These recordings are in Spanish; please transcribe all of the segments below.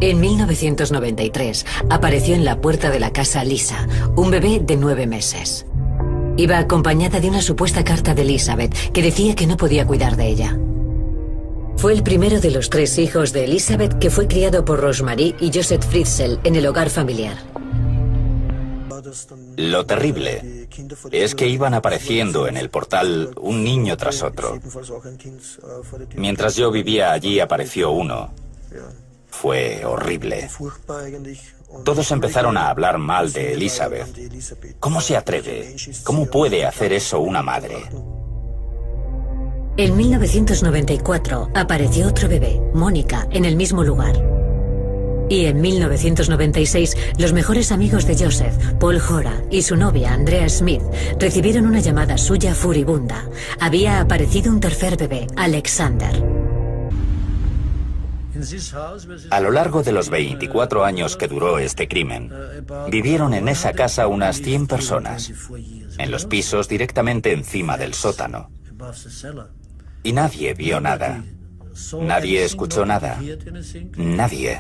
En 1993 apareció en la puerta de la casa Lisa, un bebé de 9 meses. Iba acompañada de una supuesta carta de Elizabeth que decía que no podía cuidar de ella. Fue el primero de los 3 hijos de Elizabeth que fue criado por Rosemarie y Joseph Fritzl en el hogar familiar. Lo terrible es que iban apareciendo en el portal un niño tras otro. Mientras yo vivía allí apareció uno. Fue horrible. Todos empezaron a hablar mal de Elizabeth. ¿Cómo se atreve? ¿Cómo puede hacer eso una madre? En 1994 apareció otro bebé, Mónica, en el mismo lugar. Y en 1996, los mejores amigos de Joseph, Paul Hora, y su novia, Andrea Smith, recibieron una llamada suya furibunda. Había aparecido un tercer bebé, Alexander. A lo largo de los 24 años que duró este crimen, vivieron en esa casa unas 100 personas, en los pisos directamente encima del sótano. Y nadie vio nada. Nadie escuchó nada. Nadie.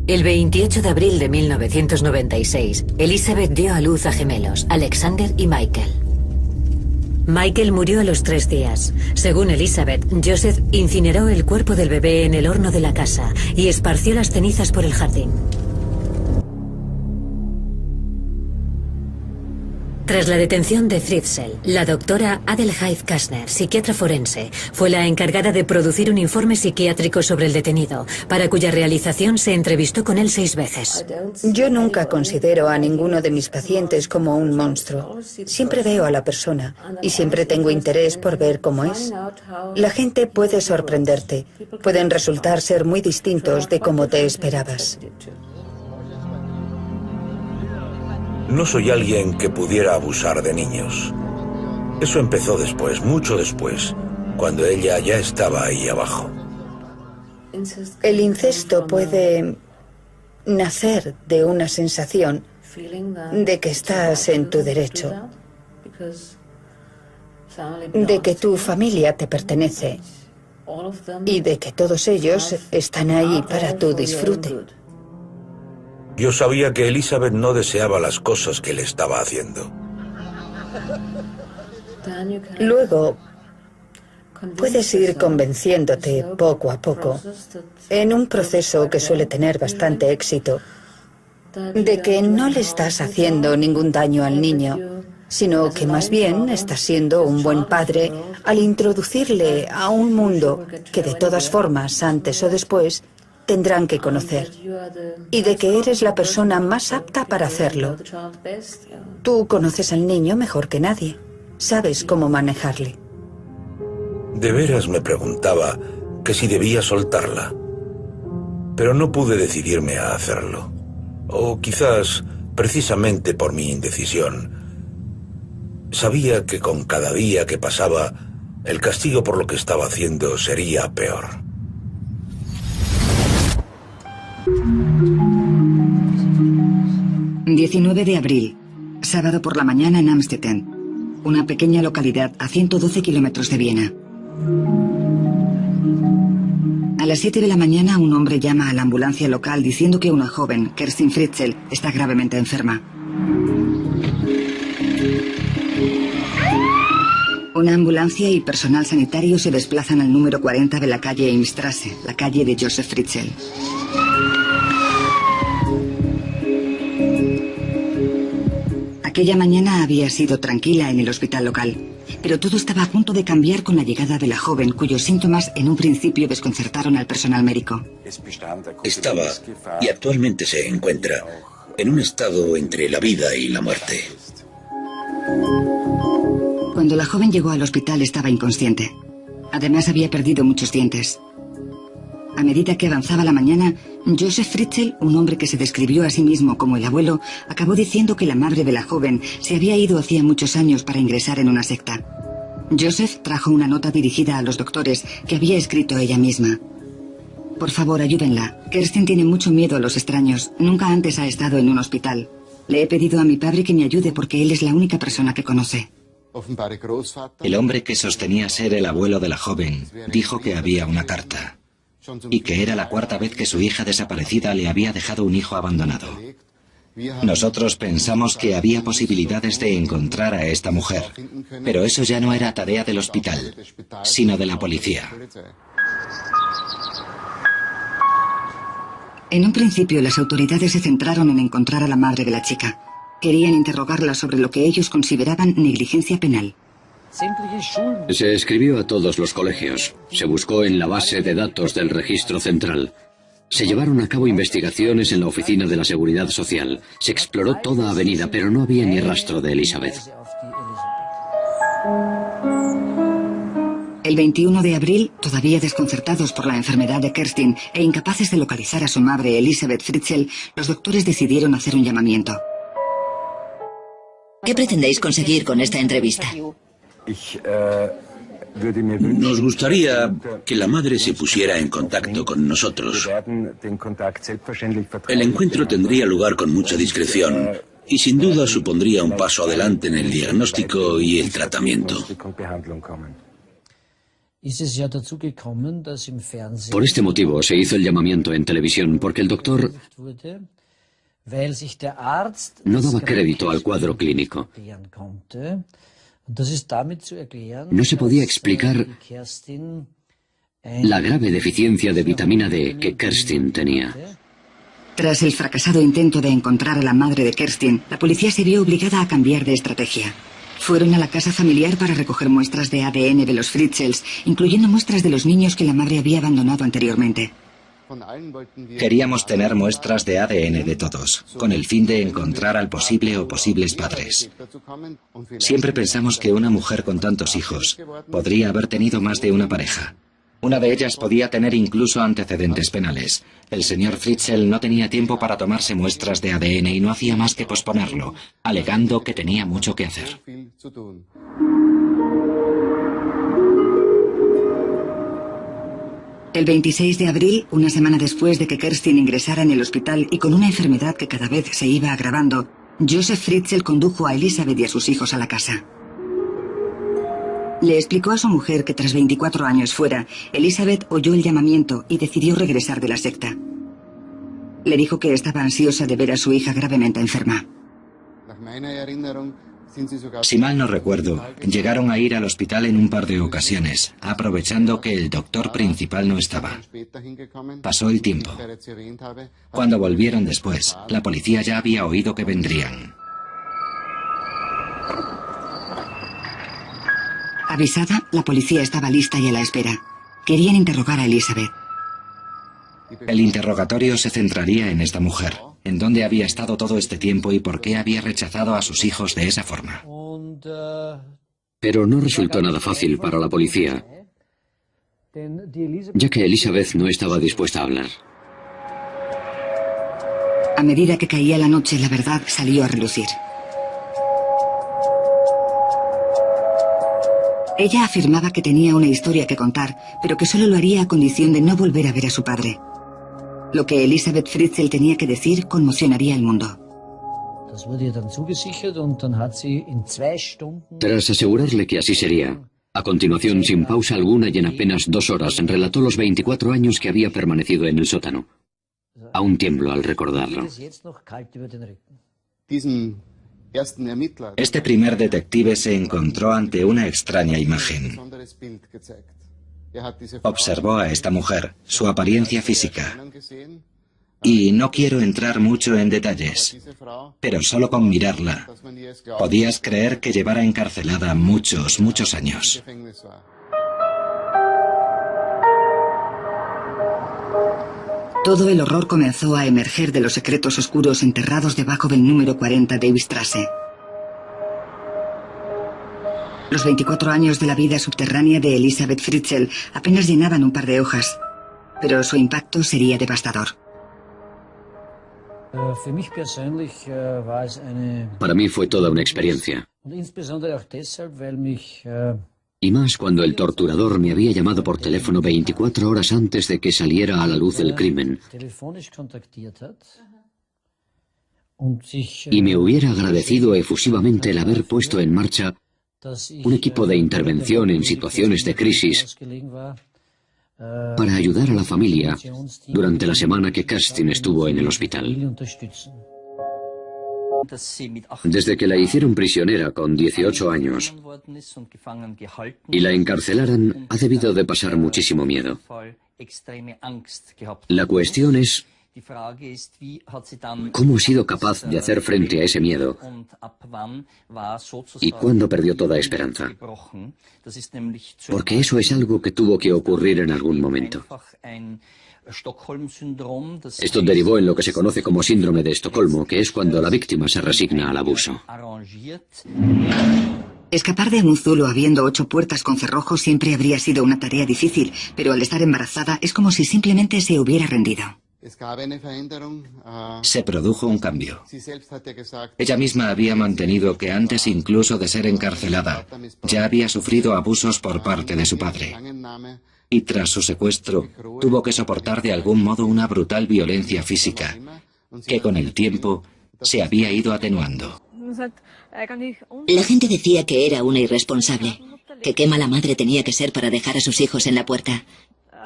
El 28 de abril de 1996, Elizabeth dio a luz a gemelos, Alexander y Michael. Michael murió a los 3 días. Según Elizabeth, Joseph incineró el cuerpo del bebé en el horno de la casa y esparció las cenizas por el jardín. Tras la detención de Fritzl, la doctora Adelheid Kastner, psiquiatra forense, fue la encargada de producir un informe psiquiátrico sobre el detenido, para cuya realización se entrevistó con él 6 veces. Yo nunca considero a ninguno de mis pacientes como un monstruo. Siempre veo a la persona y siempre tengo interés por ver cómo es. La gente puede sorprenderte. Pueden resultar ser muy distintos de como te esperabas. No soy alguien que pudiera abusar de niños. Eso empezó después, mucho después, cuando ella ya estaba ahí abajo. El incesto puede nacer de una sensación de que estás en tu derecho, de que tu familia te pertenece y de que todos ellos están ahí para tu disfrute. Yo sabía que Elizabeth no deseaba las cosas que le estaba haciendo. Luego, puedes ir convenciéndote poco a poco, en un proceso que suele tener bastante éxito, de que no le estás haciendo ningún daño al niño, sino que más bien estás siendo un buen padre al introducirle a un mundo que de todas formas, antes o después, tendrán que conocer, y de que eres la persona más apta para hacerlo. Tú conoces al niño mejor que nadie. Sabes cómo manejarle. De veras me preguntaba que si debía soltarla, pero no pude decidirme a hacerlo. O quizás, precisamente por mi indecisión, sabía que con cada día que pasaba, el castigo por lo que estaba haciendo sería peor. ...19 de abril, sábado por la mañana en Amstetten, una pequeña localidad a 112 kilómetros de Viena. A las 7 de la mañana un hombre llama a la ambulancia local diciendo que una joven, Kerstin Fritzl, está gravemente enferma. Una ambulancia y personal sanitario se desplazan al número 40 de la calle Eimstrasse, la calle de Joseph Fritzl. Aquella mañana había sido tranquila en el hospital local, pero todo estaba a punto de cambiar con la llegada de la joven, cuyos síntomas en un principio desconcertaron al personal médico. Estaba, y actualmente se encuentra, en un estado entre la vida y la muerte. Cuando la joven llegó al hospital estaba inconsciente. Además había perdido muchos dientes. A medida que avanzaba la mañana, Joseph Fritzl, un hombre que se describió a sí mismo como el abuelo, acabó diciendo que la madre de la joven se había ido hacía muchos años para ingresar en una secta. Joseph trajo una nota dirigida a los doctores que había escrito ella misma. Por favor, ayúdenla. Kerstin tiene mucho miedo a los extraños. Nunca antes ha estado en un hospital. Le he pedido a mi padre que me ayude porque él es la única persona que conoce. El hombre que sostenía ser el abuelo de la joven dijo que había una carta y que era la cuarta vez que su hija desaparecida le había dejado un hijo abandonado. Nosotros pensamos que había posibilidades de encontrar a esta mujer, pero eso ya no era tarea del hospital, sino de la policía. En un principio, las autoridades se centraron en encontrar a la madre de la chica. Querían interrogarla sobre lo que ellos consideraban negligencia penal. Se escribió a todos los colegios. Se buscó en la base de datos del registro central. Se llevaron a cabo investigaciones en la oficina de la Seguridad Social. Se exploró toda Avenida, pero no había ni rastro de Elizabeth. El 21 de abril, todavía desconcertados por la enfermedad de Kerstin e incapaces de localizar a su madre, Elisabeth Fritzl, los doctores decidieron hacer un llamamiento. ¿Qué pretendéis conseguir con esta entrevista? Nos gustaría que la madre se pusiera en contacto con nosotros. El encuentro tendría lugar con mucha discreción y sin duda supondría un paso adelante en el diagnóstico y el tratamiento. Por este motivo se hizo el llamamiento en televisión, porque el doctor no daba crédito al cuadro clínico. No se podía explicar la grave deficiencia de vitamina D que Kerstin tenía. Tras el fracasado intento de encontrar a la madre de Kerstin, la policía se vio obligada a cambiar de estrategia. Fueron a la casa familiar para recoger muestras de ADN de los Fritzls, incluyendo muestras de los niños que la madre había abandonado anteriormente. Queríamos tener muestras de ADN de todos, con el fin de encontrar al posible o posibles padres. Siempre pensamos que una mujer con tantos hijos podría haber tenido más de una pareja. Una de ellas podía tener incluso antecedentes penales. El señor Fritzl no tenía tiempo para tomarse muestras de ADN y no hacía más que posponerlo, alegando que tenía mucho que hacer. El 26 de abril, una semana después de que Kerstin ingresara en el hospital y con una enfermedad que cada vez se iba agravando, Joseph Fritzl condujo a Elizabeth y a sus hijos a la casa. Le explicó a su mujer que tras 24 años fuera, Elizabeth oyó el llamamiento y decidió regresar de la secta. Le dijo que estaba ansiosa de ver a su hija gravemente enferma. Si mal no recuerdo, llegaron a ir al hospital en un par de ocasiones, aprovechando que el doctor principal no estaba. Pasó el tiempo. Cuando volvieron después, la policía ya había oído que vendrían. Avisada, la policía estaba lista y a la espera. Querían interrogar a Elizabeth. El interrogatorio se centraría en esta mujer, en dónde había estado todo este tiempo y por qué había rechazado a sus hijos de esa forma. Pero no resultó nada fácil para la policía, ya que Elizabeth no estaba dispuesta a hablar. A medida que caía la noche, la verdad salió a relucir. Ella afirmaba que tenía una historia que contar, pero que solo lo haría a condición de no volver a ver a su padre. Lo que Elisabeth Fritzl tenía que decir conmocionaría al mundo. Tras asegurarle que así sería, a continuación, sin pausa alguna y en apenas 2 horas, relató los 24 años que había permanecido en el sótano. Aún tiemblo al recordarlo. Este primer detective se encontró ante una extraña imagen. Observó a esta mujer, su apariencia física. Y no quiero entrar mucho en detalles, pero solo con mirarla, podías creer que llevara encarcelada muchos, muchos años. Todo el horror comenzó a emerger de los secretos oscuros enterrados debajo del número 40 Davisstrasse. Los 24 años de la vida subterránea de Elisabeth Fritzl apenas llenaban un par de hojas, pero su impacto sería devastador. Para mí fue toda una experiencia. Y más cuando el torturador me había llamado por teléfono 24 horas antes de que saliera a la luz el crimen. Y me hubiera agradecido efusivamente el haber puesto en marcha un equipo de intervención en situaciones de crisis para ayudar a la familia durante la semana que Kerstin estuvo en el hospital. Desde que la hicieron prisionera con 18 años y la encarcelaran, ha debido de pasar muchísimo miedo. La cuestión es, ¿cómo ha sido capaz de hacer frente a ese miedo? ¿Y cuándo perdió toda esperanza? Porque eso es algo que tuvo que ocurrir en algún momento. Esto derivó en lo que se conoce como síndrome de Estocolmo, que es cuando la víctima se resigna al abuso. Escapar de un zulo habiendo 8 puertas con cerrojos siempre habría sido una tarea difícil, pero al estar embarazada es como si simplemente se hubiera rendido. Se produjo un cambio. Ella misma había mantenido que antes incluso de ser encarcelada, ya había sufrido abusos por parte de su padre. Y tras su secuestro, tuvo que soportar de algún modo una brutal violencia física, que con el tiempo se había ido atenuando. La gente decía que era una irresponsable, que qué mala madre tenía que ser para dejar a sus hijos en la puerta.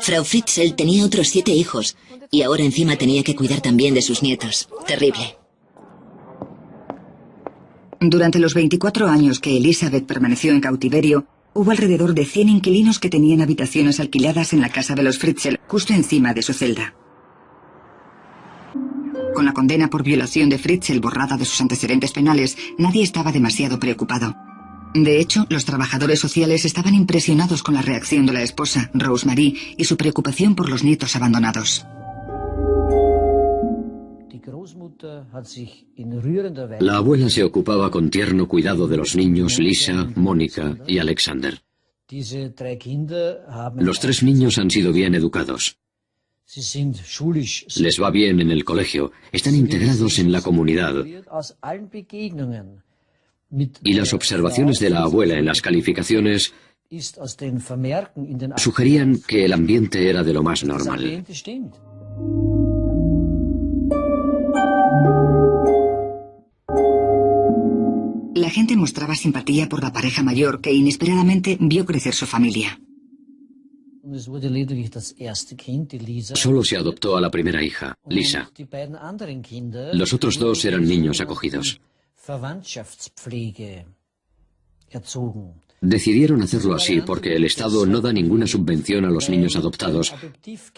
Frau Fritzl tenía otros 7 hijos, y ahora encima tenía que cuidar también de sus nietos. Terrible. Durante los 24 años que Elisabeth permaneció en cautiverio, hubo alrededor de 100 inquilinos que tenían habitaciones alquiladas en la casa de los Fritzl, justo encima de su celda. Con la condena por violación de Fritzl borrada de sus antecedentes penales, nadie estaba demasiado preocupado. De hecho, los trabajadores sociales estaban impresionados con la reacción de la esposa, Rosemarie, y su preocupación por los nietos abandonados. La abuela se ocupaba con tierno cuidado de los niños Lisa, Mónica y Alexander. Los 3 niños han sido bien educados. Les va bien en el colegio, están integrados en la comunidad. Y las observaciones de la abuela en las calificaciones sugerían que el ambiente era de lo más normal. La gente mostraba simpatía por la pareja mayor que inesperadamente vio crecer su familia. Solo se adoptó a la primera hija, Lisa. Los otros 2 eran niños acogidos. Decidieron hacerlo así porque el Estado no da ninguna subvención a los niños adoptados,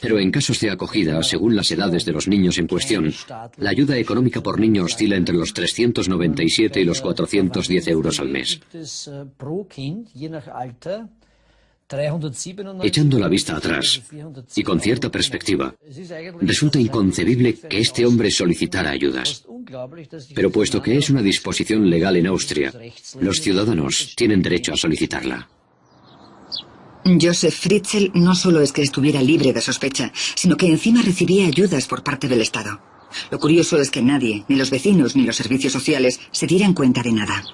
pero en casos de acogida, según las edades de los niños en cuestión, la ayuda económica por niño oscila entre los 397 y los 410 euros al mes. Echando la vista atrás, y con cierta perspectiva, resulta inconcebible que este hombre solicitara ayudas. Pero puesto que es una disposición legal en Austria, los ciudadanos tienen derecho a solicitarla. Josef Fritzl no solo es que estuviera libre de sospecha, sino que encima recibía ayudas por parte del Estado. Lo curioso es que nadie, ni los vecinos ni los servicios sociales, se dieran cuenta de nada.